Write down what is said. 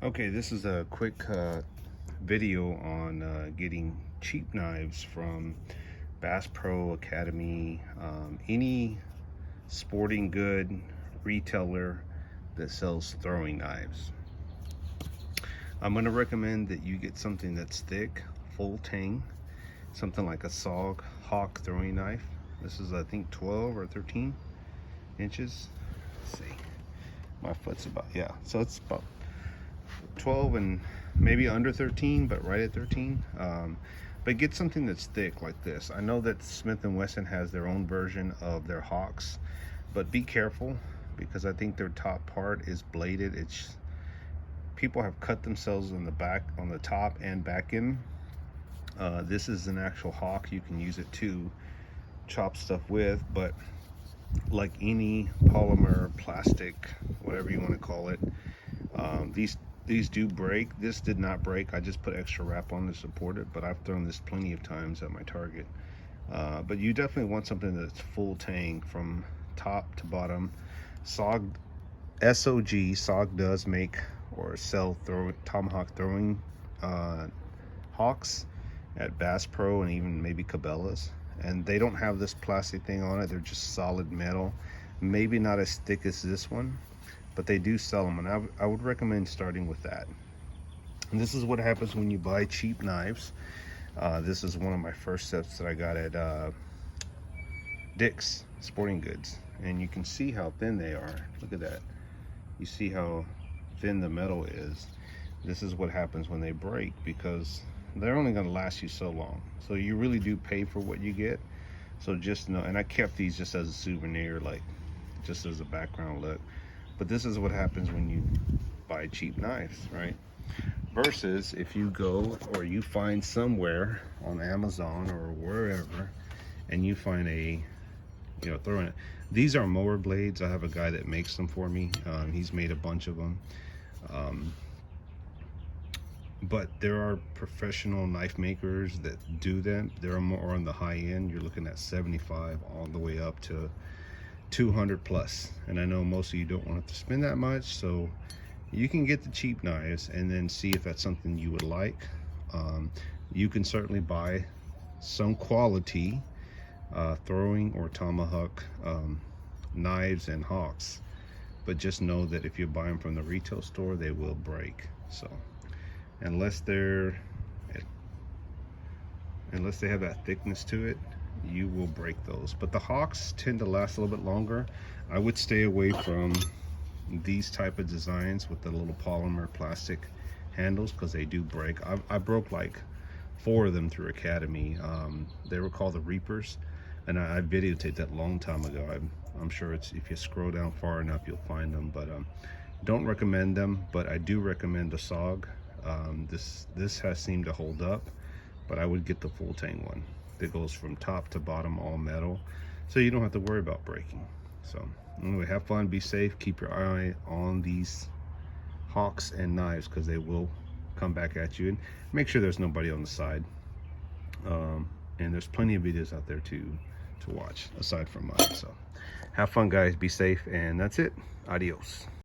Okay, this is a quick video on getting cheap knives from Bass Pro Academy, any sporting good retailer that sells throwing knives. I'm going to recommend that you get something that's thick, full tang, something like a SOG Hawk throwing knife. This is, I think, 12 or 13 inches. Let's see, my foot's about, yeah, so it's about 12 and maybe under 13, but right at 13. But get something that's thick like this. I know that Smith & Wesson has their own version of their Hawks, but be careful because I think their top part is bladed. It's people have cut themselves on the back, on the top and back end. This is an actual Hawk. You can use it to chop stuff with, but like any polymer, plastic, whatever you want to call it, these do break. This did not break. I just put extra wrap on to support it, but I've thrown this plenty of times at my target. But you definitely want something that's full tang from top to bottom. SOG does make or sell tomahawk throwing Hawks at Bass Pro and even maybe Cabela's, and they don't have this plastic thing on it. They're just solid metal, maybe not as thick as this one, but they do sell them, and I would recommend starting with that. And this is what happens when you buy cheap knives. This is one of my first sets that I got at Dick's Sporting Goods, and you can see how thin they are. Look at that. You see how thin the metal is. This is what happens when they break, because they're only going to last you so long. So you really do pay for what you get. So just know, and I kept these just as a souvenir, like just as a background look. But this is what happens when you buy cheap knives, right? Versus if you go or you find somewhere on Amazon or wherever and you find a, throwing it. These are mower blades. I have a guy that makes them for me. He's made a bunch of them. But there are professional knife makers that do them. They're more on the high end. You're looking at 75 all the way up to 200 plus, and I know most of you don't want to spend that much, so you can get the cheap knives and then see if that's something you would like. You can certainly buy some quality throwing or tomahawk knives and Hawks, but just know that if you buy them from the retail store, they will break. So unless they have that thickness to it, you will break those. But the Hawks tend to last a little bit longer. I would stay away from these type of designs with the little polymer plastic handles because they do break. I broke like 4 of them through Academy. They were called the Reapers, and I videotaped that a long time ago. I'm sure it's, if you scroll down far enough, you'll find them. But don't recommend them, but I do recommend the SOG. This has seemed to hold up, but I would get the full tang one that goes from top to bottom, all metal, so you don't have to worry about breaking. So anyway, have fun, be safe, keep your eye on these Hawks and knives because they will come back at you, and make sure there's nobody on the side. And there's plenty of videos out there to watch aside from mine. So have fun, guys, be safe, and that's it. Adios.